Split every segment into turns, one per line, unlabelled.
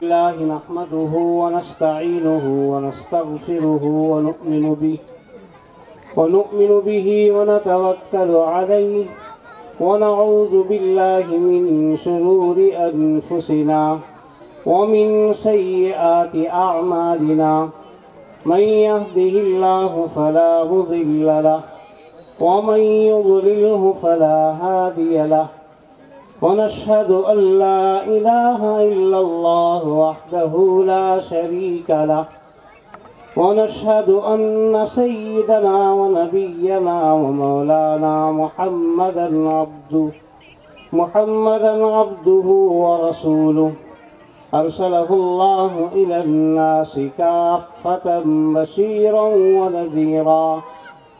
الله نحمده ونستعينه ونستغفره ونؤمن به ونتوكل عليه ونعوذ بالله من شرور أنفسنا ومن سيئات أعمالنا من يهده الله فلا مضل له ومن يضلله فلا هادي له ونشهد أن لا إله إلا الله وحده لا شريك له ونشهد أن سيدنا ونبينا ومولانا محمدا عبده ورسوله أرسله الله إلى الناس كافة بشيرا ونذيرا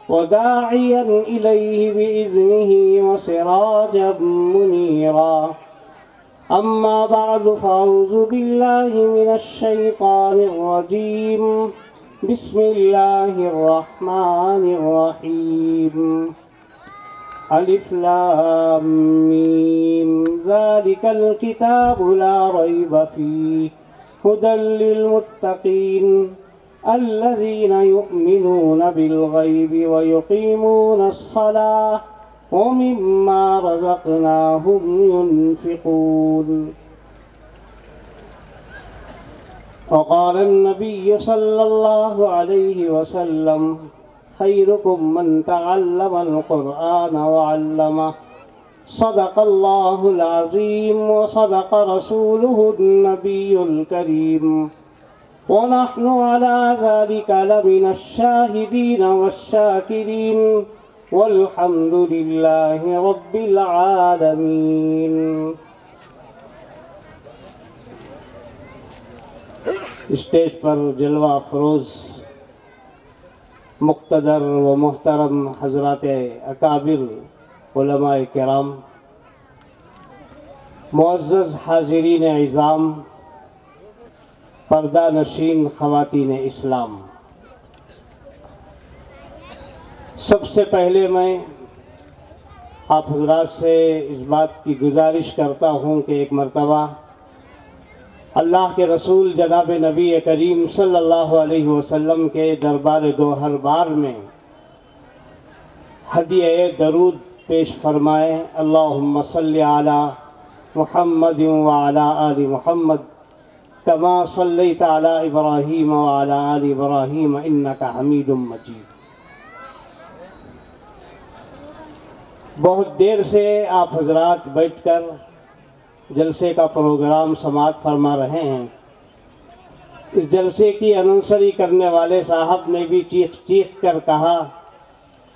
وداعيا إليه بإذنه وسراجا منيرا أما بعد فأعوذ بالله من الشيطان الرجيم بسم الله الرحمن الرحيم ألف لام ميم ذلك الكتاب لا ريب فيه هدى للمتقين الذين يؤمنون بالغيب ويقيمون الصلاة ومما رزقناهم ينفقون. وقال النبي صلى الله عليه وسلم خيركم من تعلم القرآن وعلمه صدق الله العظيم وصدق رسوله النبي الكريم ونحن على ذلك لمن الشاهدين والشاكرين والحمد لله رب العالمين. اسٹیج پر جلوہ افروز مقتدر و محترم حضرات اکابر علماء کرام، معزز حاضرین عظام، پردہ نشین خواتین اسلام، سب سے پہلے میں آپ حضرات سے اس بات کی گزارش کرتا ہوں کہ ایک مرتبہ اللہ کے رسول جناب نبی کریم صلی اللہ علیہ وسلم کے دربار گوہر بار میں ہدیہ درود پیش فرمائے. اللہم صلی علی محمد وعلی آل محمد کما صلیت علی ابراہیم وعلی آل ابراہیم انک حمید مجید. بہت دیر سے آپ حضرات بیٹھ کر جلسے کا پروگرام سماعت فرما رہے ہیں. اس جلسے کی انونسری کرنے والے صاحب نے بھی چیخ چیخ کر کہا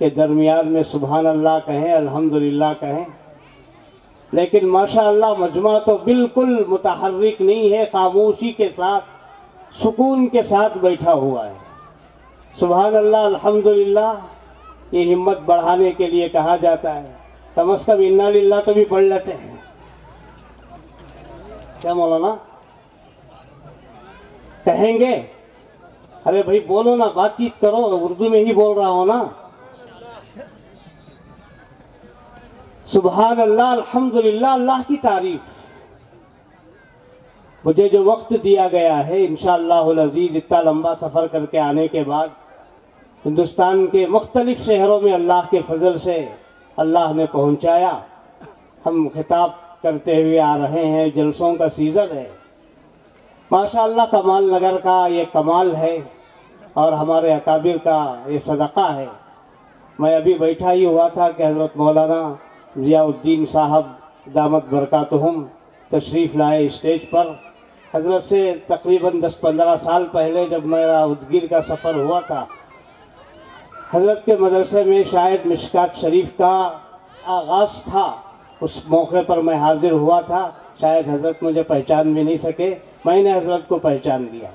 کہ درمیان میں سبحان اللہ کہیں، الحمدللہ کہیں، لیکن ماشاءاللہ مجمع تو بالکل متحرک نہیں ہے، خاموشی کے ساتھ سکون کے ساتھ بیٹھا ہوا ہے. سبحان اللہ الحمدللہ یہ ہمت بڑھانے کے لیے کہا جاتا ہے. کم از کم انا للہ تو بھی پڑھ لیتے ہیں. کیا مولانا کہیں گے؟ ارے بھائی بولو نا، بات چیت کرو، اردو میں ہی بول رہا ہوں نا. سبحان اللہ الحمدللہ، اللہ کی تعریف. مجھے جو وقت دیا گیا ہے انشاءاللہ العزیز اتنا لمبا سفر کر کے آنے کے بعد ہندوستان کے مختلف شہروں میں اللہ کے فضل سے اللہ نے پہنچایا. ہم خطاب کرتے ہوئے آ رہے ہیں، جلسوں کا سیزن ہے. ماشاءاللہ کمال نگر کا یہ کمال ہے اور ہمارے اکابر کا یہ صدقہ ہے. میں ابھی بیٹھا ہی ہوا تھا کہ حضرت مولانا ضیاء الدین صاحب دامت برکاتہم تشریف لائے اسٹیج پر. حضرت سے تقریباً 10-15 سال پہلے جب میرا ادگیر کا سفر ہوا تھا، حضرت کے مدرسے میں شاید مشکات شریف کا آغاز تھا. اس موقع پر میں حاضر ہوا تھا. شاید حضرت مجھے پہچان بھی نہیں سکے، میں نے حضرت کو پہچان لیا.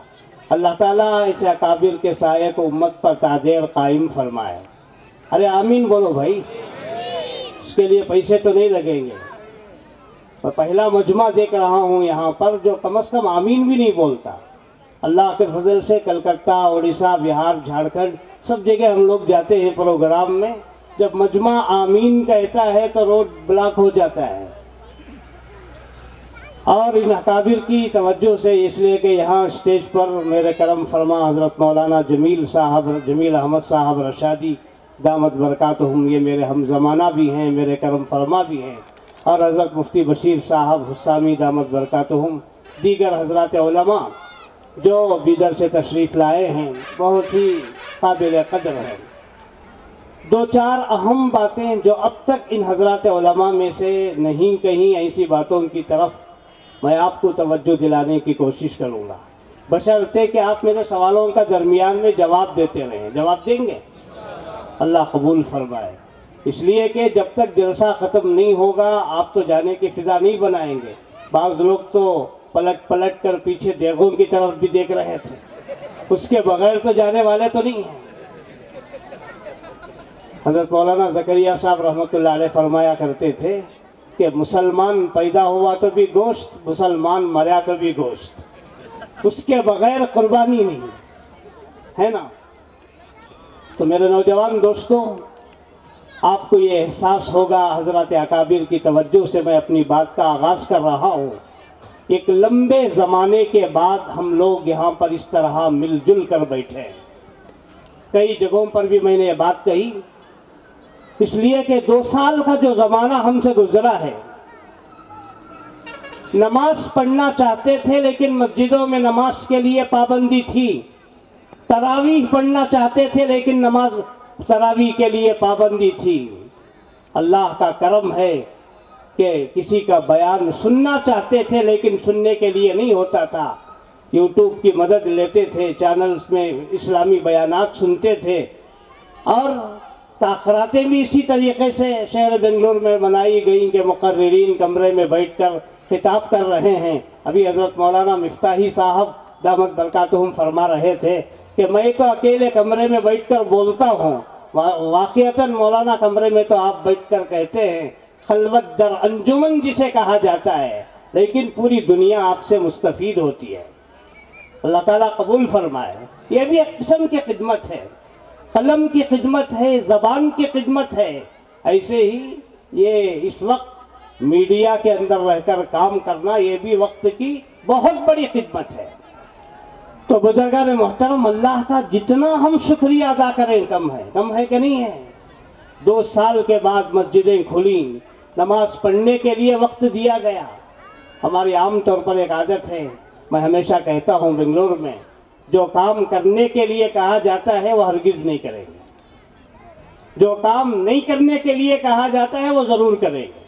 اللہ تعالیٰ اسے اکابر کے سائے کو امت پر تعدیر قائم فرمائے. ارے آمین بولو بھائی. اس کے لیے پیسے تو نہیں لگیں گے. میں پہلا مجمع دیکھ رہا ہوں یہاں پر جو کم از کم آمین بھی نہیں بولتا. اللہ کے فضل سے کلکتہ، اڑیسہ، بہار، جھارکھنڈ سب جگہ ہم لوگ جاتے ہیں پروگرام میں. جب مجمع آمین کہتا ہے تو روڈ بلاک ہو جاتا ہے. اور ان اکابر کی توجہ سے اس لیے کہ یہاں اسٹیج پر میرے کرم فرما حضرت مولانا جمیل احمد صاحب رشادی دامت برکاتہم، یہ میرے ہم زمانہ بھی ہیں، میرے کرم فرما بھی ہیں، اور حضرت مفتی بشیر صاحب حسامی دامت برکاتہم، دیگر حضرات علماء جو بیدر سے تشریف لائے ہیں، بہت ہی قابل قدر ہے۔ دو چار اہم باتیں جو اب تک ان حضرات علماء میں سے نہیں کہیں، ایسی باتوں کی طرف میں آپ کو توجہ دلانے کی کوشش کروں گا، بشرطے کہ آپ میرے سوالوں کا درمیان میں جواب دیتے رہیں۔ جواب دیں گے؟ اللہ قبول فرمائے۔ اس لیے کہ جب تک جلسہ ختم نہیں ہوگا آپ تو جانے کی فضا نہیں بنائیں گے۔ بعض لوگ تو پلٹ پلٹ کر پیچھے دیگوں کی طرف بھی دیکھ رہے تھے، اس کے بغیر تو جانے والے تو نہیں ہیں۔ حضرت مولانا زکریا صاحب رحمۃ اللہ علیہ فرمایا کرتے تھے کہ مسلمان پیدا ہوا تو بھی گوشت، مسلمان مریا تو بھی گوشت، اس کے بغیر قربانی نہیں ہے نا۔ تو میرے نوجوان دوستوں، آپ کو یہ احساس ہوگا، حضرات اکابر کی توجہ سے میں اپنی بات کا آغاز کر رہا ہوں۔ ایک لمبے زمانے کے بعد ہم لوگ یہاں پر اس طرح مل جل کر بیٹھے ہیں۔ کئی جگہوں پر بھی میں نے یہ بات کہی، اس لیے کہ 2 سال کا جو زمانہ ہم سے گزرا ہے، نماز پڑھنا چاہتے تھے لیکن مسجدوں میں نماز کے لیے پابندی تھی، تراویح پڑھنا چاہتے تھے لیکن نماز تراویح کے لیے پابندی تھی۔ اللہ کا کرم ہے کہ کسی کا بیان سننا چاہتے تھے لیکن سننے کے لیے نہیں ہوتا تھا، یوٹیوب کی مدد لیتے تھے، چینلز میں اسلامی بیانات سنتے تھے، اور تاخراتیں بھی اسی طریقے سے شہر بنگلور میں بنائی گئیں کہ مقررین کمرے میں بیٹھ کر خطاب کر رہے ہیں۔ ابھی حضرت مولانا مفتاحی صاحب دامت برکاتہم فرما رہے تھے کہ میں تو اکیلے کمرے میں بیٹھ کر بولتا ہوں، واقعتاً مولانا کمرے میں تو آپ بیٹھ کر کہتے ہیں، خلوت در انجمن جسے کہا جاتا ہے، لیکن پوری دنیا آپ سے مستفید ہوتی ہے۔ اللہ تعالیٰ قبول فرمائے۔ یہ بھی ایک قسم کی خدمت ہے، قلم کی خدمت ہے، زبان کی خدمت ہے۔ ایسے ہی یہ اس وقت میڈیا کے اندر رہ کر کام کرنا، یہ بھی وقت کی بہت بڑی خدمت ہے۔ تو بزرگان محترم، اللہ کا جتنا ہم شکریہ ادا کریں کم ہے کہ نہیں ہے۔ 2 سال کے بعد مسجدیں کھلیں، نماز پڑھنے کے لیے وقت دیا گیا۔ ہماری عام طور پر ایک عادت ہے، میں ہمیشہ کہتا ہوں بنگلور میں، جو کام کرنے کے لیے کہا جاتا ہے وہ ہرگز نہیں کریں گے، جو کام نہیں کرنے کے لیے کہا جاتا ہے وہ ضرور کریں گے،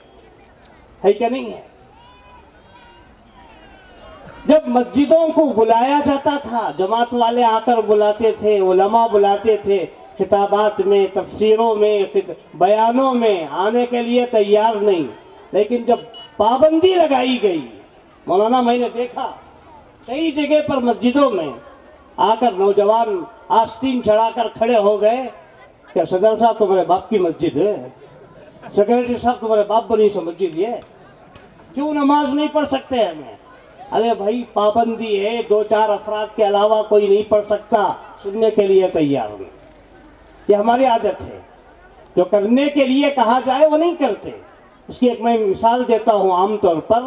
ہے کہ نہیں ہے؟ جب مسجدوں کو بلایا جاتا تھا، جماعت والے آ کر بلاتے تھے، علماء بلاتے تھے، خطابات میں، تفسیروں میں، بیانوں میں آنے کے لیے تیار نہیں، لیکن جب پابندی لگائی گئی، مولانا میں نے دیکھا کئی جگہ پر مسجدوں میں آ کر نوجوان آستین چڑھا کر کھڑے ہو گئے کہ صدر صاحب تمہارے باپ کی مسجد ہے، سیکریٹری صاحب تمہارے باپ بنی سے مسجد ہے، کیوں نماز نہیں پڑھ سکتے ہمیں؟ ارے بھائی پابندی ہے، 2-4 افراد کے علاوہ کوئی نہیں پڑھ سکتا، سننے کے لیے تیار نہیں۔ یہ ہماری عادت ہے، جو کرنے کے لیے کہا جائے وہ نہیں کرتے۔ اس کی ایک میں مثال دیتا ہوں۔ عام طور پر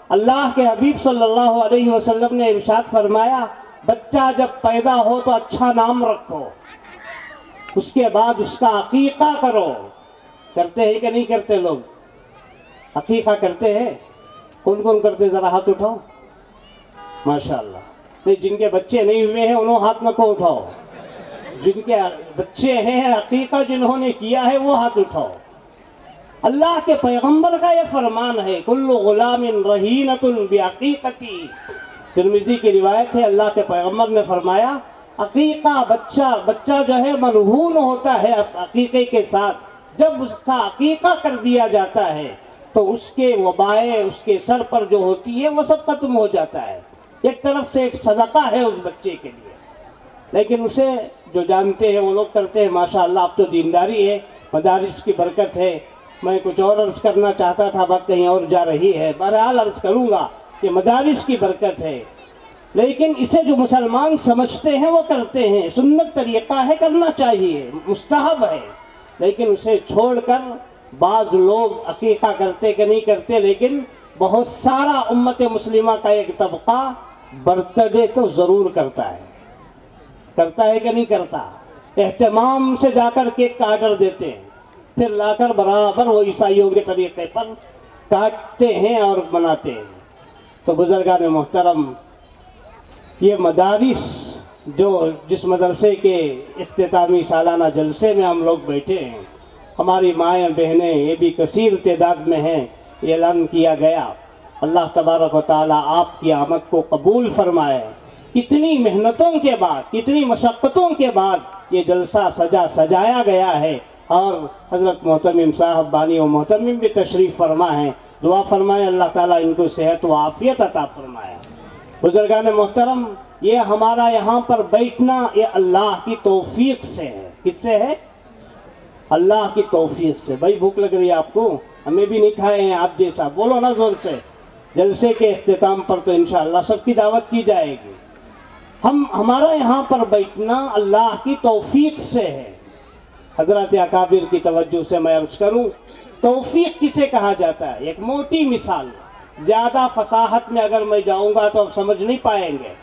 اللہ کے حبیب صلی اللہ علیہ وسلم نے ارشاد فرمایا، بچہ جب پیدا ہو تو اچھا نام رکھو، اس کے بعد اس کا عقیقہ کرو۔ کرتے ہیں کہ نہیں کرتے لوگ؟ عقیقہ کرتے ہیں؟ کون کون کرتے ذرا ہاتھ اٹھاؤ۔ ماشاءاللہ۔ نہیں، جن کے بچے نہیں ہوئے ہیں انہوں ہاتھ نہ کو اٹھاؤ، جن کے بچے ہیں، عقیقہ جنہوں نے کیا ہے وہ ہاتھ اٹھاؤ۔ اللہ کے پیغمبر کا یہ فرمان ہے، کل غلام رہینۃ بعقیقتی۔ ترمذی کی روایت ہے، اللہ کے پیغمبر نے فرمایا، عقیقہ بچہ جو ہے مرہون ہوتا ہے عقیقے کے ساتھ، جب اس کا عقیقہ کر دیا جاتا ہے تو اس کے وبائیں اس کے سر پر جو ہوتی ہے وہ سب ختم ہو جاتا ہے۔ ایک طرف سے ایک صدقہ ہے اس بچے کے لیے، لیکن اسے جو جانتے ہیں وہ لوگ کرتے ہیں۔ ماشاءاللہ اب تو دینداری ہے، مدارس کی برکت ہے۔ میں کچھ اور عرض کرنا چاہتا تھا، بات کہیں اور جا رہی ہے، بہرحال عرض کروں گا کہ مدارس کی برکت ہے، لیکن اسے جو مسلمان سمجھتے ہیں وہ کرتے ہیں۔ سنت طریقہ ہے، کرنا چاہیے، مستحب ہے، لیکن اسے چھوڑ کر بعض لوگ عقیقہ کرتے کہ نہیں کرتے، لیکن بہت سارا امت مسلمہ کا ایک طبقہ برتھ ڈے تو ضرور کرتا ہے کہ نہیں کرتا؟ اہتمام سے جا کر کیک کا آرڈر دیتے ہیں، پھر لا کر برابر وہ عیسائیوں کے طریقے پر کاٹتے ہیں اور مناتے ہیں۔ تو بزرگان محترم، یہ مدارس جس مدرسے کے اختتامی سالانہ جلسے میں ہم لوگ بیٹھے ہیں، ہماری مائیں بہنیں یہ بھی کثیر تعداد میں ہیں، اعلان کیا گیا۔ اللہ تبارک و تعالیٰ آپ کی آمد کو قبول فرمائے۔ کتنی محنتوں کے بعد، کتنی مشقتوں کے بعد یہ جلسہ سجایا گیا ہے، اور حضرت محتمم صاحب بانی و محتمم بھی تشریف فرما ہیں۔ دعا فرمائے اللہ تعالیٰ ان کو صحت و عافیت عطا فرمائے۔ بزرگان محترم، یہ ہمارا یہاں پر بیٹھنا یہ اللہ کی توفیق سے ہے۔ کس سے ہے؟ اللہ کی توفیق سے۔ بھائی بھوک لگ رہی ہے آپ کو؟ ہمیں بھی نہیں کھائے ہیں آپ جیسا، بولو نا زور سے۔ جلسے کے اختتام پر تو انشاءاللہ سب کی دعوت کی جائے گی۔ ہمارا یہاں پر بیٹھنا اللہ کی توفیق سے ہے۔ حضرات اکابر کی توجہ سے میں عرض کروں، توفیق کسے کہا جاتا ہے؟ ایک موٹی مثال، زیادہ فصاحت میں اگر میں جاؤں گا تو آپ سمجھ نہیں پائیں گے۔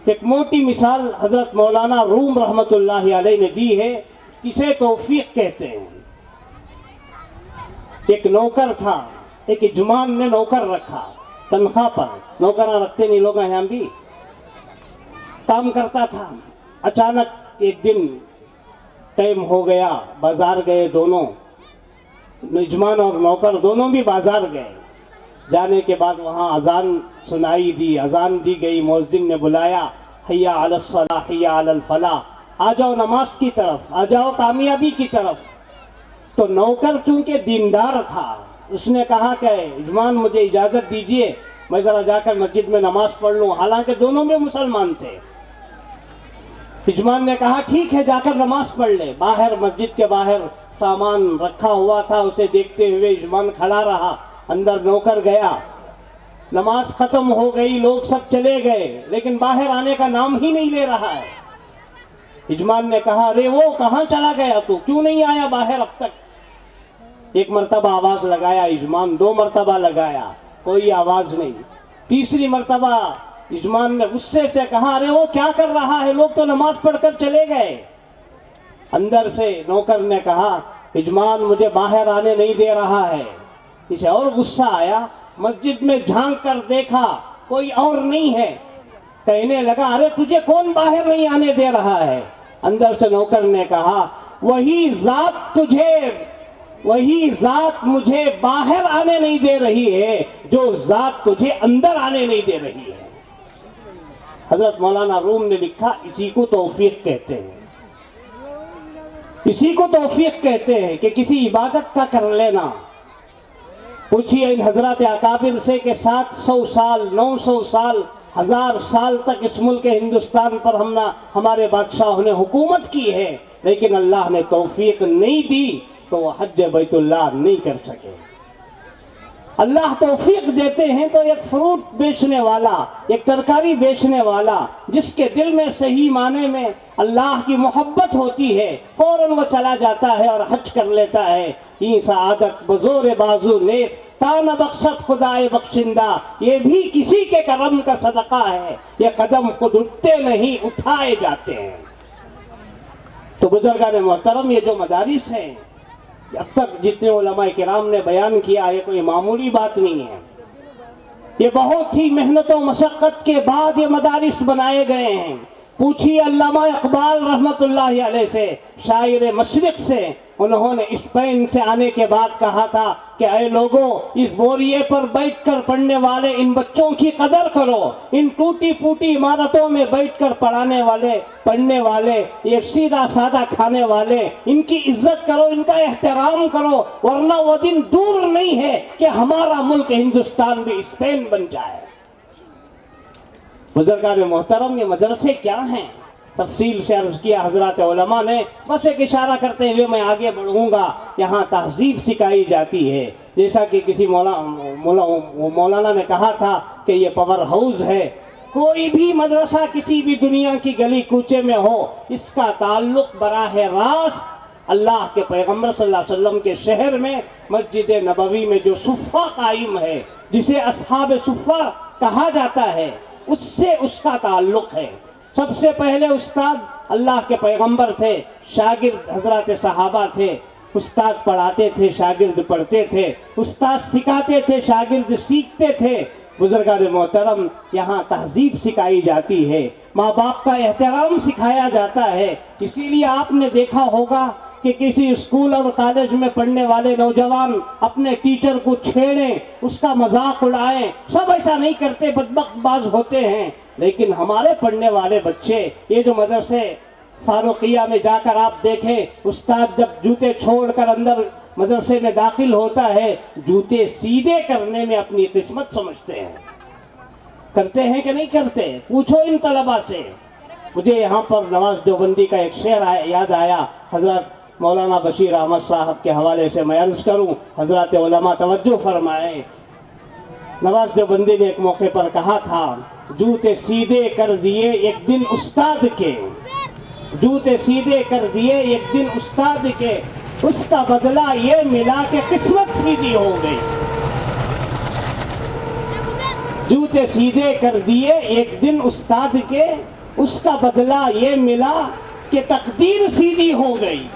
ایک موٹی مثال حضرت مولانا روم رحمت اللہ علیہ نے دی ہے، کسے توفیق کہتے ہیں۔ ایک نوکر تھا، ایک اجمان نے نوکر رکھا تنخواہ پر، نوکران رکھتے نہیں لوگ یہاں بھی، کام کرتا تھا۔ اچانک ایک دن ٹائم ہو گیا، بازار گئے دونوں، اجمان اور نوکر دونوں بھی بازار گئے۔ جانے کے بعد وہاں اذان سنائی دی، اذان دی گئی، مؤذن نے بلایا، حی علی الصلاح حی علی الفلاح، آ جاؤ نماز کی طرف، آ جاؤ کامیابی کی طرف۔ تو نوکر چونکہ دیندار تھا، اس نے کہا کہ اجمان مجھے اجازت دیجئے، میں ذرا جا کر مسجد میں نماز پڑھ لوں، حالانکہ دونوں میں مسلمان تھے۔ اجمان نے کہا ٹھیک ہے، جا کر نماز پڑھ لے۔ باہر مسجد کے باہر سامان رکھا ہوا تھا، اسے دیکھتے ہوئے اجمان کھڑا رہا۔ اندر نوکر گیا، نماز ختم ہو گئی، لوگ سب چلے گئے، لیکن باہر آنے کا نام ہی نہیں لے رہا ہے۔ اجمان نے کہا ارے وہ کہاں چلا گیا تو، کیوں نہیں آیا باہر اب تک؟ ایک مرتبہ آواز لگایا اجمان، دو مرتبہ لگایا، کوئی آواز نہیں۔ تیسری مرتبہ اجمان نے غصے سے کہا ارے وہ کیا کر رہا ہے، لوگ تو نماز پڑھ کر چلے گئے۔ اندر سے نوکر نے کہا اجمان مجھے باہر آنے نہیں دے رہا ہے۔ اسے اور غصہ آیا، مسجد میں جھانک کر دیکھا کوئی اور نہیں ہے، کہنے لگا ارے تجھے کون باہر نہیں آنے دے رہا ہے؟ اندر سے نوکر نے کہا وہی ذات مجھے باہر آنے نہیں دے رہی ہے جو ذات تجھے اندر آنے نہیں دے رہی ہے۔ حضرت مولانا روم نے لکھا اسی کو توفیق کہتے ہیں، اسی کو توفیق کہتے ہیں کہ کسی عبادت کا کر لینا۔ پوچھئے ان حضرات اکابر سے کہ 700 سال 900 سال 1000 سال تک اس ملک ہندوستان پر ہمارے بادشاہوں نے حکومت کی ہے، لیکن اللہ نے توفیق نہیں دی تو وہ حج بیت اللہ نہیں کر سکے۔ اللہ توفیق دیتے ہیں تو ایک فروٹ بیچنے والا، ایک ترکاری بیچنے والا جس کے دل میں صحیح معنی میں اللہ کی محبت ہوتی ہے، فوراً وہ چلا جاتا ہے اور حج کر لیتا ہے۔ یہ سعادت بزور بازو نیز تان بخشت خدائے بخشندہ، یہ بھی کسی کے کرم کا صدقہ ہے، یہ قدم خود اٹھتے نہیں اٹھائے جاتے ہیں۔ تو بزرگان محترم، یہ جو مدارس ہیں اب تک جتنے علماء کرام نے بیان کیا، یہ کوئی معمولی بات نہیں ہے، یہ بہت ہی محنت و مشقت کے بعد یہ مدارس بنائے گئے ہیں۔ پوچھیے علامہ اقبال رحمت اللہ علیہ سے، شاعر مشرق سے، انہوں نے اسپین سے آنے کے بعد کہا تھا کہ اے لوگوں، اس بوریے پر بیٹھ کر پڑھنے والے ان بچوں کی قدر کرو، ان ٹوٹی پوٹی عمارتوں میں بیٹھ کر پڑھنے والے یہ سیدھا سادہ کھانے والے، ان کی عزت کرو، ان کا احترام کرو، ورنہ وہ دن دور نہیں ہے کہ ہمارا ملک ہندوستان بھی اسپین بن جائے۔ بزرگان محترم، یہ مدرسے کیا ہیں؟ تفصیل سے عرض کیا حضرات علماء نے، بس ایک اشارہ کرتے ہوئے میں آگے بڑھوں گا۔ یہاں تہذیب سکھائی جاتی ہے، جیسا کہ کسی مولانا نے کہا تھا کہ یہ پاور ہاؤس ہے۔ کوئی بھی مدرسہ کسی بھی دنیا کی گلی کوچے میں ہو، اس کا تعلق براہ راست اللہ کے پیغمبر صلی اللہ علیہ وسلم کے شہر میں مسجد نبوی میں جو صفہ قائم ہے، جسے اصحاب صفہ کہا جاتا ہے، اس سے اس کا تعلق ہے۔ سب سے پہلے استاد اللہ کے پیغمبر تھے، شاگرد حضرات صحابہ تھے۔ استاد پڑھاتے تھے، شاگرد پڑھتے تھے، استاد سکھاتے تھے، شاگرد سیکھتے تھے۔ بزرگان محترم، یہاں تہذیب سکھائی جاتی ہے، ماں باپ کا احترام سکھایا جاتا ہے۔ اسی لیے آپ نے دیکھا ہوگا کہ کسی اسکول اور کالج میں پڑھنے والے نوجوان اپنے ٹیچر کو چھیڑیں، اس کا مذاق اڑائیں، سب ایسا نہیں کرتے، بدبخت باز ہوتے ہیں۔ لیکن ہمارے پڑھنے والے بچے، یہ جو مدرسے فاروقیہ میں جا کر آپ دیکھیں، استاد جب جوتے چھوڑ کر اندر مدرسے میں داخل ہوتا ہے، جوتے سیدھے کرنے میں اپنی قسمت سمجھتے ہیں۔ کرتے ہیں کہ نہیں کرتے؟ پوچھو ان طلباء سے۔ مجھے یہاں پر نواز دیوبندی کا ایک شعر یاد آیا، حضرت مولانا بشیر احمد صاحب کے حوالے سے میں عرض کروں، حضرات علماء توجہ فرمائیں۔ نواز دیوبندی نے ایک موقع پر کہا تھا، جوتے سیدھے کر دیے ایک دن استاد کے، جوتے سیدھے کر دیے ایک دن استاد کے، اس کا بدلہ یہ ملا کہ قسمت سیدھی ہو گئی۔ جوتے سیدھے کر دیے ایک دن استاد کے، اس کا بدلہ یہ ملا کہ تقدیر سیدھی ہو گئی۔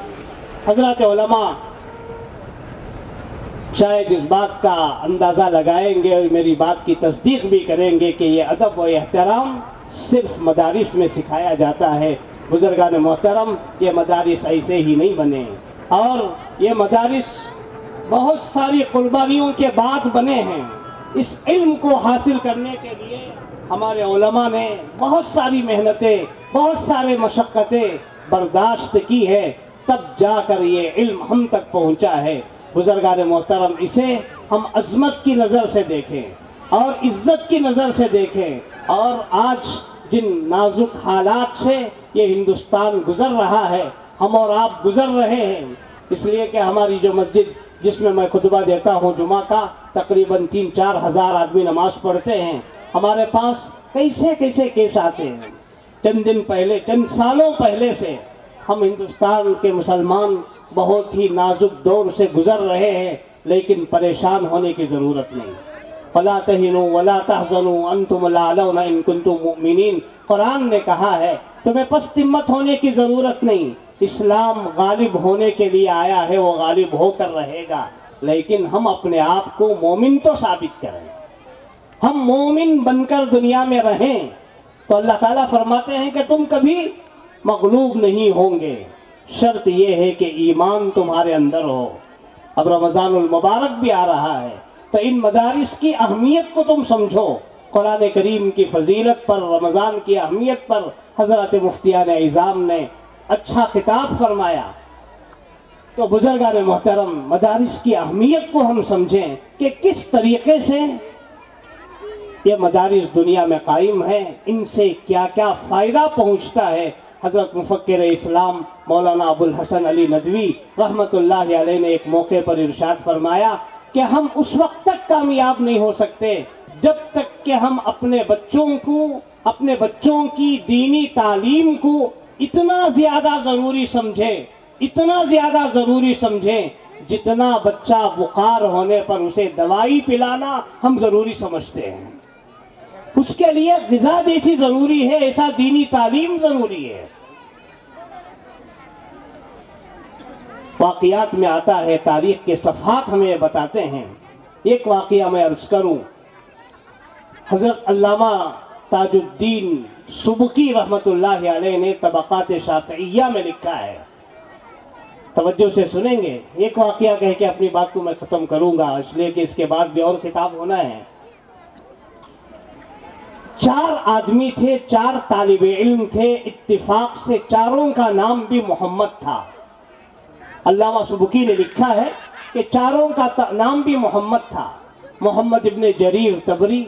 حضرات علماء شاید اس بات کا اندازہ لگائیں گے اور میری بات کی تصدیق بھی کریں گے کہ یہ ادب و احترام صرف مدارس میں سکھایا جاتا ہے۔ بزرگان محترم، یہ مدارس ایسے ہی نہیں بنے، اور یہ مدارس بہت ساری قربانیوں کے بعد بنے ہیں۔ اس علم کو حاصل کرنے کے لیے ہمارے علماء نے بہت ساری محنتیں، بہت سارے مشقتیں برداشت کی ہے، تب جا کر یہ علم ہم تک پہنچا ہے۔ بزرگان محترم، اسے ہم عظمت کی نظر سے دیکھیں اور عزت کی نظر سے دیکھیں، اور آج جن نازک حالات سے یہ ہندوستان گزر رہا ہے، ہم اور آپ گزر رہے ہیں، اس لیے کہ ہماری جو مسجد جس میں میں خطبہ دیتا ہوں جمعہ کا، تقریباً 3-4 ہزار آدمی نماز پڑھتے ہیں۔ ہمارے پاس کیسے کیسے کیس آتے ہیں۔ چند دن پہلے، چند سالوں پہلے سے ہم ہندوستان کے مسلمان بہت ہی نازک دور سے گزر رہے ہیں، لیکن پریشان ہونے کی ضرورت نہیں۔ فَلَا تَهِنُوا وَلَا تَحْزَنُوا أَنْتُمُ الْأَعْلَوْنَ إِن كُنتُم مُؤْمِنِينَ۔ قرآن نے کہا ہے تمہیں پست ہمت ہونے کی ضرورت نہیں۔ اسلام غالب ہونے کے لیے آیا ہے، وہ غالب ہو کر رہے گا، لیکن ہم اپنے آپ کو مومن تو ثابت کریں، ہم مومن بن کر دنیا میں رہیں، تو اللہ تعالیٰ فرماتے ہیں کہ تم کبھی مغلوب نہیں ہوں گے، شرط یہ ہے کہ ایمان تمہارے اندر ہو۔ اب رمضان المبارک بھی آ رہا ہے، تو ان مدارس کی اہمیت کو تم سمجھو۔ قرآن کریم کی فضیلت پر، رمضان کی اہمیت پر حضرت مفتیان اعظام نے اچھا خطاب فرمایا۔ تو بزرگان محترم، مدارس کی اہمیت کو ہم سمجھیں کہ کس طریقے سے یہ مدارس دنیا میں قائم ہیں، ان سے کیا کیا فائدہ پہنچتا ہے۔ حضرت مفکر اسلام مولانا ابو الحسن علی ندوی رحمت اللہ علیہ نے ایک موقع پر ارشاد فرمایا کہ ہم اس وقت تک کامیاب نہیں ہو سکتے جب تک کہ ہم اپنے بچوں کو، اپنے بچوں کی دینی تعلیم کو اتنا زیادہ ضروری سمجھیں، اتنا زیادہ ضروری سمجھیں جتنا بچہ بخار ہونے پر اسے دوائی پلانا ہم ضروری سمجھتے ہیں۔ اس کے لیے غذا جیسی ضروری ہے، ایسا دینی تعلیم ضروری ہے۔ واقعات میں آتا ہے، تاریخ کے صفحات ہمیں بتاتے ہیں۔ ایک واقعہ میں عرض کروں، حضرت علامہ تاج الدین سبکی رحمت اللہ علیہ نے طبقات شافعیہ میں لکھا ہے، توجہ سے سنیں گے۔ ایک واقعہ کہہ کے اپنی بات کو میں ختم کروں گا، اس لیے کہ اس کے بعد بھی اور خطاب ہونا ہے۔ 4 آدمی تھے، 4 طالب علم تھے، اتفاق سے چاروں کا نام بھی محمد تھا۔ علامہ سبکی نے لکھا ہے کہ چاروں کا نام بھی محمد تھا، محمد ابن جریر طبری،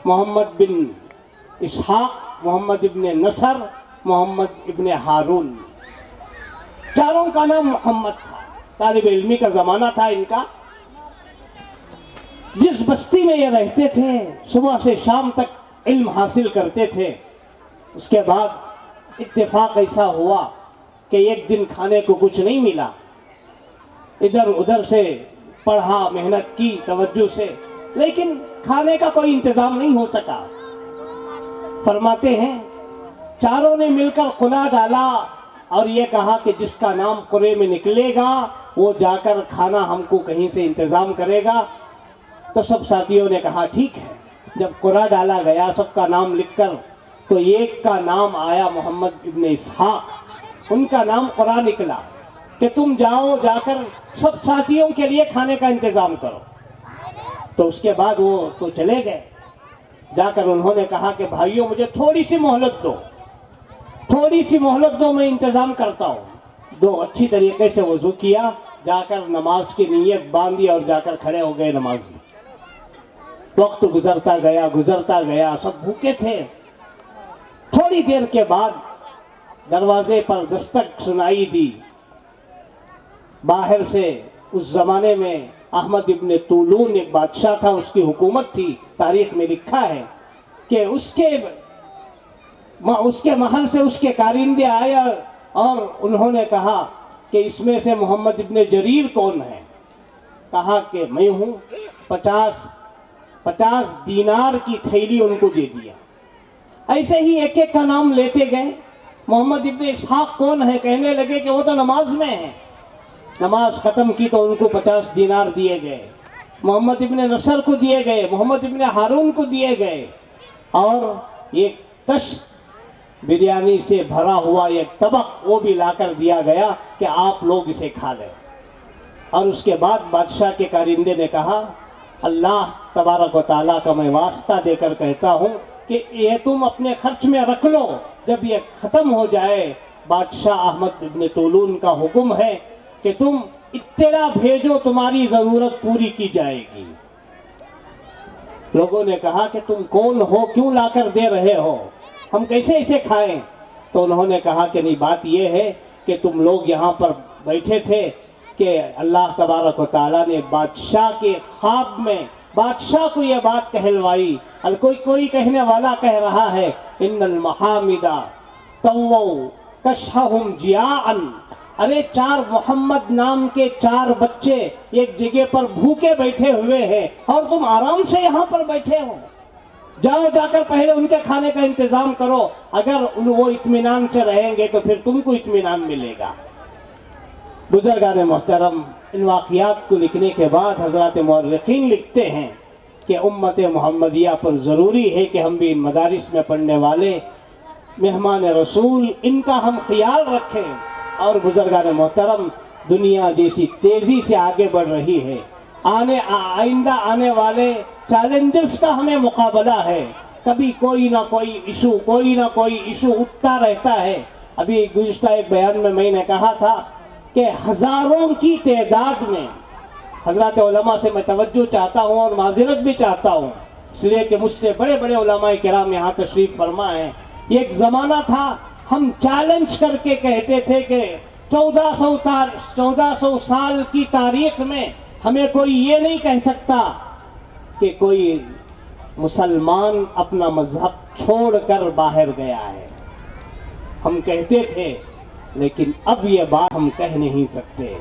محمد بن اسحاق، محمد ابن نصر، محمد ابن ہارون، چاروں کا نام محمد تھا۔ طالب علمی کا زمانہ تھا ان کا۔ جس بستی میں یہ رہتے تھے، صبح سے شام تک علم حاصل کرتے تھے۔ اس کے بعد اتفاق ایسا ہوا کہ ایک دن کھانے کو کچھ نہیں ملا، ادھر ادھر سے پڑھا، محنت کی توجہ سے، لیکن کھانے کا کوئی انتظام نہیں ہو سکا۔ فرماتے ہیں چاروں نے مل کر قلع ڈالا اور یہ کہا کہ جس کا نام قرے میں نکلے گا وہ جا کر کھانا ہم کو کہیں سے انتظام کرے گا۔ تو سب ساتھیوں نے کہا ٹھیک ہے۔ جب قرعہ ڈالا گیا سب کا نام لکھ کر، تو ایک کا نام آیا محمد ابن اسحاق، ان کا نام قرعہ نکلا کہ تم جاؤ، جا کر سب ساتھیوں کے لیے کھانے کا انتظام کرو۔ تو اس کے بعد وہ تو چلے گئے، جا کر انہوں نے کہا کہ بھائیوں مجھے تھوڑی سی مہلت دو، تھوڑی سی مہلت دو، میں انتظام کرتا ہوں۔ دو اچھی طریقے سے وضو کیا، جا کر نماز کی نیت باندھی اور جا کر کھڑے ہو گئے نماز میں۔ وقت گزرتا گیا، سب بھوکے تھے۔ تھوڑی دیر کے بعد دروازے پر دستک سنائی دی۔ باہر سے، اس زمانے میں احمد ابن طولون ایک بادشاہ تھا، اس کی حکومت تھی، تاریخ میں لکھا ہے کہ اس کے محل سے اس کے کارندے آئے اور انہوں نے کہا کہ اس میں سے محمد ابن جریر کون ہے؟ کہا کہ میں ہوں۔ 50 دینار کی تھیلی ان کو دے دیا۔ ایسے ہی ایک ایک کا نام لیتے گئے۔ محمد ابن اسحاق کون ہے؟ کہنے لگے کہ وہ تو نماز میں ہے۔ نماز ختم کی تو ان کو 50 دینار دیے گئے۔ محمد ابن نصر کو دیے گئے، محمد ابن ہارون کو دیے گئے، اور ایک تش بریانی سے بھرا ہوا ایک طبق وہ بھی لا کر دیا گیا کہ آپ لوگ اسے کھا لیں۔ اور اس کے بعد بادشاہ کے کارندے نے کہا اللہ تبارک و تعالیٰ کا میں واسطہ دے کر کہتا ہوں کہ یہ تم اپنے خرچ میں رکھ لو، جب یہ ختم ہو جائے بادشاہ احمد ابن طولون کا حکم ہے کہ تم اطلاع بھیجو، تمہاری ضرورت پوری کی جائے گی۔ لوگوں نے کہا کہ تم کون ہو، کیوں لا کر دے رہے ہو، ہم کیسے اسے کھائیں؟ تو انہوں نے کہا کہ نہیں، بات یہ ہے کہ تم لوگ یہاں پر بیٹھے تھے کہ اللہ تبارک و تعالیٰ نے بادشاہ کے خواب میں بادشاہ کو یہ بات کہلوائی۔ کوئی کہنے والا کہہ رہا ہے ان المحامد طووا کشہم جیاعا، ارے 4 محمد نام کے 4 بچے ایک جگہ پر بھوکے بیٹھے ہوئے ہیں اور تم آرام سے یہاں پر بیٹھے ہو، جاؤ جا کر پہلے ان کے کھانے کا انتظام کرو، اگر وہ اطمینان سے رہیں گے تو پھر تم کو اطمینان ملے گا۔ بزرگان محترم، ان واقعات کو لکھنے کے بعد حضرات مورخین لکھتے ہیں کہ امت محمدیہ پر ضروری ہے کہ ہم بھی ان مدارس میں پڑھنے والے مہمان رسول ان کا ہم خیال رکھیں۔ اور بزرگان محترم، دنیا جیسی تیزی سے آگے بڑھ رہی ہے، آئندہ آنے والے چیلنجز کا ہمیں مقابلہ ہے، کبھی کوئی نہ کوئی ایشو اٹھتا رہتا ہے۔ ابھی گزشتہ ایک بیان میں نے کہا تھا کہ ہزاروں کی تعداد میں حضرات علماء سے میں توجہ چاہتا ہوں اور معذرت بھی چاہتا ہوں، اس لیے کہ مجھ سے بڑے بڑے علماء کرام یہاں تشریف فرما ہیں۔ یہ ایک زمانہ تھا ہم چیلنج کر کے کہتے تھے کہ 1400 سال کی تاریخ میں ہمیں کوئی یہ نہیں کہہ سکتا کہ کوئی مسلمان اپنا مذہب چھوڑ کر باہر گیا ہے، ہم کہتے تھے، لیکن اب یہ بات ہم کہہ نہیں سکتے،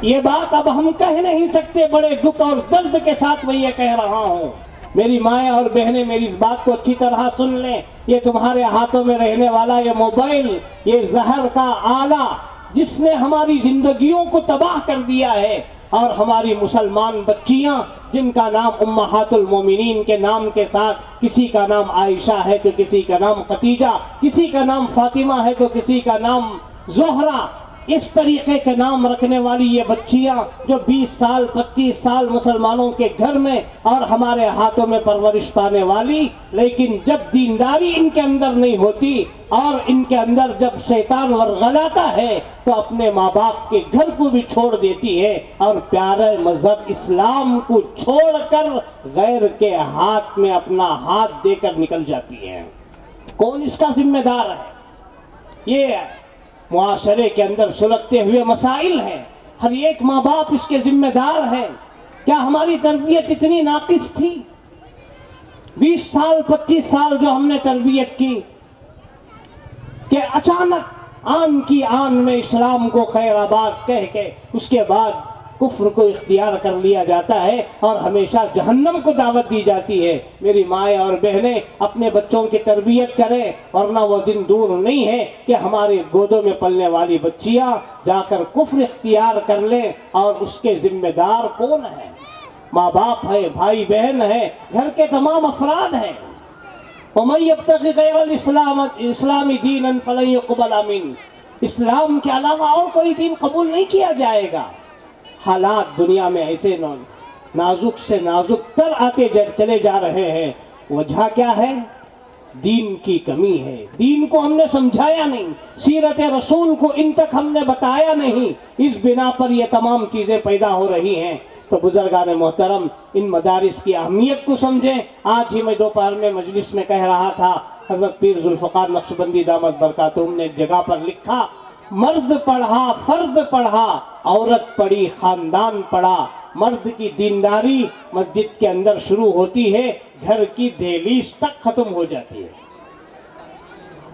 یہ بات اب ہم کہہ نہیں سکتے۔ بڑے دکھ اور درد کے ساتھ میں یہ کہہ رہا ہوں، میری مائیں اور بہنیں میری اس بات کو اچھی طرح سن لیں، یہ تمہارے ہاتھوں میں رہنے والا یہ موبائل، یہ زہر کا آلہ جس نے ہماری زندگیوں کو تباہ کر دیا ہے، اور ہماری مسلمان بچیاں جن کا نام امہات المومنین کے نام کے ساتھ کسی کا نام عائشہ ہے تو کسی کا نام خدیجہ، کسی کا نام فاطمہ ہے تو کسی کا نام زہرہ، اس طریقے کے نام رکھنے والی یہ بچیاں جو 20 سال 25 سال مسلمانوں کے گھر میں اور ہمارے ہاتھوں میں پرورش پانے والی، لیکن جب دینداری ان کے اندر نہیں ہوتی اور ان کے اندر جب شیطان ورغلاتا ہے تو اپنے ماں باپ کے گھر کو بھی چھوڑ دیتی ہے اور پیارے مذہب اسلام کو چھوڑ کر غیر کے ہاتھ میں اپنا ہاتھ دے کر نکل جاتی ہے۔ کون اس کا ذمہ دار ہے؟ یہ معاشرے کے اندر سلگتے ہوئے مسائل ہیں، ہر ایک ماں باپ اس کے ذمہ دار ہے۔ کیا ہماری تربیت اتنی ناقص تھی؟ 20 سال 25 سال جو ہم نے تربیت کی کہ اچانک آن کی آن میں اسلام کو خیر آباد کہہ کے اس کے بعد کفر کو اختیار کر لیا جاتا ہے اور ہمیشہ جہنم کو دعوت دی جاتی ہے۔ میری مائیں اور بہنیں اپنے بچوں کی تربیت کریں، ورنہ وہ دن دور نہیں ہے کہ ہمارے گودوں میں پلنے والی بچیاں جا کر کفر اختیار کر لیں، اور اس کے ذمہ دار کون ہیں؟ ماں باپ ہے، بھائی بہن ہے، گھر کے تمام افراد ہیں۔ وَمَن يَبْتَغِ غَيْرَ الْإِسْلَامِ دِينًا فَلَن يُقْبَلَ مِنْهُ، اسلام کے علاوہ اور کوئی دین قبول نہیں کیا جائے گا۔ حالات دنیا میں ایسے نازک سے نازک تر آتے چلے جا رہے ہیں، وجہ کیا ہے؟ دین کی کمی ہے۔ دین کو ہم نے سمجھایا نہیں، سیرت رسول کو ان تک ہم نے بتایا نہیں، اس بنا پر یہ تمام چیزیں پیدا ہو رہی ہیں۔ تو بزرگان محترم، ان مدارس کی اہمیت کو سمجھیں۔ آج ہی میں دوپہر میں مجلس میں کہہ رہا تھا، حضرت پیر ذوالفقار نقشبندی دامت برکاتہم نے ایک جگہ پر لکھا، مرد پڑھا فرد پڑھا، عورت پڑھی خاندان پڑھا۔ مرد کی دینداری مسجد کے اندر شروع ہوتی ہے، گھر کی دہلیز تک ختم ہو جاتی ہے،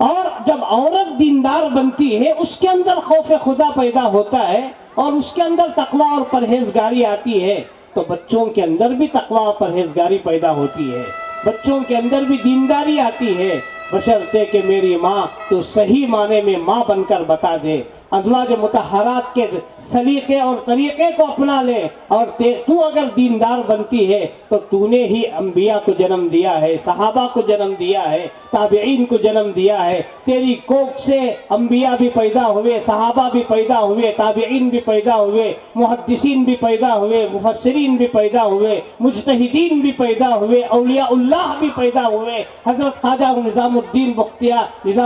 اور جب عورت دیندار بنتی ہے اس کے اندر خوف خدا پیدا ہوتا ہے، اور اس کے اندر تقویٰ اور پرہیزگاری آتی ہے، تو بچوں کے اندر بھی تقویٰ اور پرہیزگاری پیدا ہوتی ہے، بچوں کے اندر بھی دینداری آتی ہے، بشرطے کہ میری ماں تو صحیح معنی میں ماں بن کر بتا دے، ازواج مطہرات کے سلیقے اور طریقے کو اپنا لے، اور تو اگر دیندار بنتی ہے تو تو نے ہی انبیاء کو جنم دیا ہے، صحابہ کو جنم دیا ہے، تابعین کو جنم دیا ہے، تیری کوکھ سے انبیاء بھی پیدا ہوئے، صحابہ بھی پیدا ہوئے، تابعین بھی پیدا ہوئے، محدثین بھی پیدا ہوئے، مفسرین بھی پیدا ہوئے، مجتہدین بھی پیدا ہوئے، اولیاء اللہ بھی پیدا ہوئے، حضرت خواجہ نظام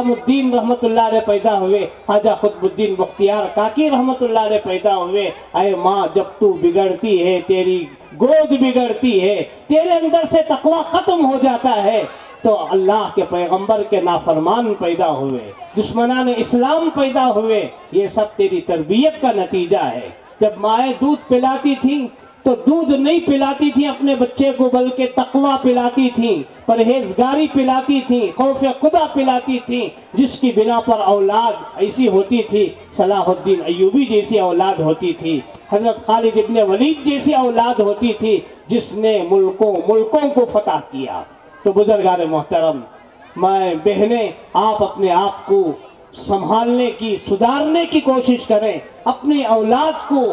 الدین رحمت اللہ علیہ پیدا ہوئے، خواجہ قطب الدین بختیار کاکی رحمت اللہ علیہ پیدا ہوئے۔ اے ماں، جب تو بگڑتی ہے، تیری گود بگڑتی ہے، تیرے اندر سے تقویٰ ختم ہو جاتا ہے، تو اللہ کے پیغمبر کے نافرمان پیدا ہوئے، دشمنان اسلام پیدا ہوئے۔ یہ سب تیری تربیت کا نتیجہ ہے۔ جب مائیں دودھ پلاتی تھیں تو دودھ نہیں پلاتی تھیں اپنے بچے کو، بلکہ تقویٰ پلاتی تھیں، پرہیزگاری پلاتی تھیں، خوف خدا پلاتی تھیں، جس کی بنا پر اولاد ایسی ہوتی تھی، صلاح الدین ایوبی جیسی اولاد ہوتی تھی، حضرت خالد ابن ولید جیسی اولاد ہوتی تھی، جس نے ملکوں کو فتح کیا۔ تو بزرگان محترم، مائیں بہنیں، آپ اپنے آپ کو سنبھالنے کی، سدھارنے کی کوشش کریں، اپنی اولاد کو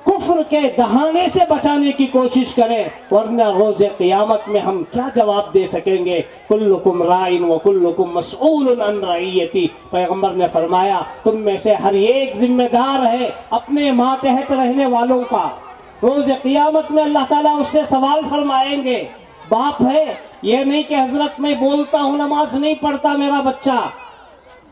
کفر کے دہانے سے بچانے کی کوشش کریں، ورنہ روز قیامت میں ہم کیا جواب دے سکیں گے؟ کلکم رائن و کلکم مسئول عن رعیتی، پیغمبر نے فرمایا تم میں سے ہر ایک ذمہ دار ہے اپنے ماتحت رہنے والوں کا۔ روز قیامت میں اللہ تعالیٰ اس سے سوال فرمائیں گے۔ باپ ہے، یہ نہیں کہ حضرت میں بولتا ہوں نماز نہیں پڑھتا میرا بچہ،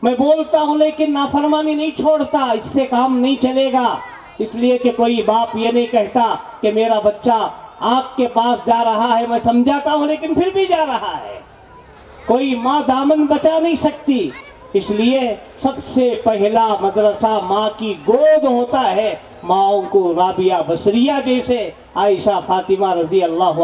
میں بولتا ہوں لیکن نافرمانی نہیں چھوڑتا، اس سے کام نہیں چلے گا۔ اس لیے کہ کوئی باپ یہ نہیں کہتا کہ میرا بچہ آپ کے پاس جا رہا ہے، میں سمجھاتا ہوں لیکن پھر بھی جا رہا ہے۔ کوئی ماں دامن بچا نہیں سکتی، اس لیے سب سے پہلا مدرسہ ماں کی گود ہوتا ہے۔ ماؤں کو رابعہ بصریہ جیسے، عائشہ فاطمہ رضی اللہ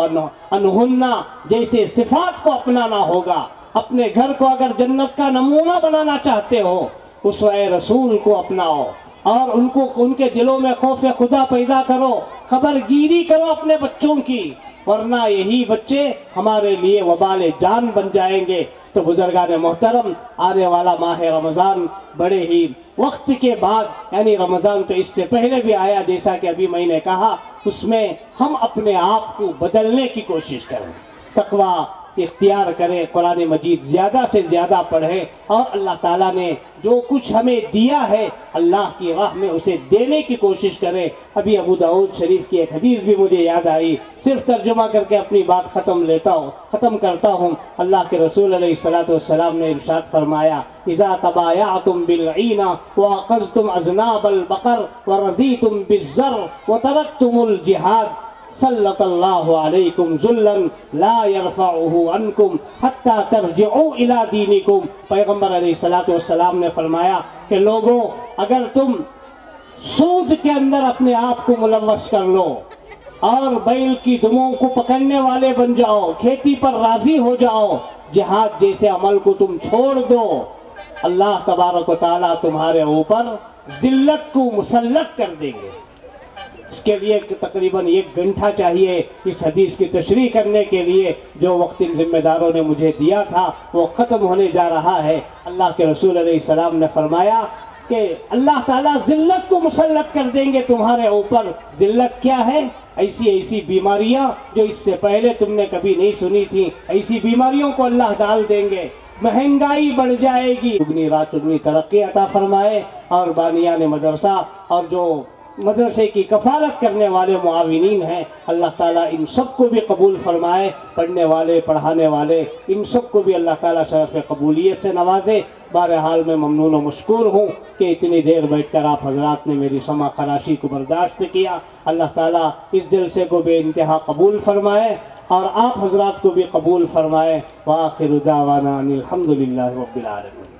عنہن جیسے صفات کو اپنانا ہوگا۔ اپنے گھر کو اگر جنت کا نمونہ بنانا چاہتے ہو، اسوہ رسول کو اپناؤ، اور ان کے دلوں میں خوف خدا پیدا کرو، خبر گیری کرو اپنے بچوں کی، ورنہ یہی بچے ہمارے لیے وبال جان بن جائیں گے۔ تو بزرگان محترم، آنے والا ماہ رمضان بڑے ہی وقت کے بعد، یعنی رمضان تو اس سے پہلے بھی آیا، جیسا کہ ابھی میں نے کہا، اس میں ہم اپنے آپ کو بدلنے کی کوشش کریں، تقویٰ اختیار کریں، قرآن مجید زیادہ سے زیادہ پڑھیں، اور اللہ تعالیٰ نے جو کچھ ہمیں دیا ہے اللہ کی راہ میں اسے دینے کی کوشش کریں۔ ابھی ابو داؤد شریف کی ایک حدیث بھی مجھے یاد آئی، صرف ترجمہ کر کے اپنی بات ختم کرتا ہوں۔ اللہ کے رسول علیہ السلام نے ارشاد فرمایا، اذا تبایعتم بالعینہ واخذتم اذناب البقر ورضیتم بالزر وترکتم الجہاد سلط اللہ علیکم ذلا لا يرفعہ عنکم حتی ترجعوا الی دینکم۔ پیغمبر علیہ السلام نے فرمایا کہ لوگوں، اگر تم سود کے اندر اپنے آپ کو ملوث کر لو، اور بیل کی دموں کو پکڑنے والے بن جاؤ، کھیتی پر راضی ہو جاؤ، جہاد جیسے عمل کو تم چھوڑ دو، اللہ تبارک و تعالیٰ تمہارے اوپر ذلت کو مسلط کر دیں گے۔ اس کے لیے تقریباً 1 گھنٹہ چاہیے اس حدیث کی تشریح کرنے کے لیے۔ جو وقت ان ذمہ داروں نے مجھے دیا تھا وہ ختم ہونے جا رہا ہے۔ اللہ کے رسول علیہ السلام نے فرمایا کہ اللہ تعالیٰ ذلت کو مسلط کر دیں گے تمہارے اوپر۔ ذلت کیا ہے؟ ایسی بیماریاں جو اس سے پہلے تم نے کبھی نہیں سنی تھی، ایسی بیماریوں کو اللہ ڈال دیں گے۔ مہنگائی بڑھ جائے گی، دگنی رات چگنی ترقی عطا فرمائے۔ اور بانیان مدرسہ اور جو مدرسے کی کفالت کرنے والے معاونین ہیں، اللہ تعالیٰ ان سب کو بھی قبول فرمائے۔ پڑھنے والے، پڑھانے والے، ان سب کو بھی اللہ تعالیٰ شرف قبولیت سے نوازے۔ بہرحال میں ممنون و مشکور ہوں کہ اتنی دیر بیٹھ کر آپ حضرات نے میری سمع خراشی کو برداشت کیا۔ اللہ تعالیٰ اس جلسے کو بے انتہا قبول فرمائے اور آپ حضرات کو بھی قبول فرمائے۔ وآخر دعوانا ان الحمد للہ رب العالمین۔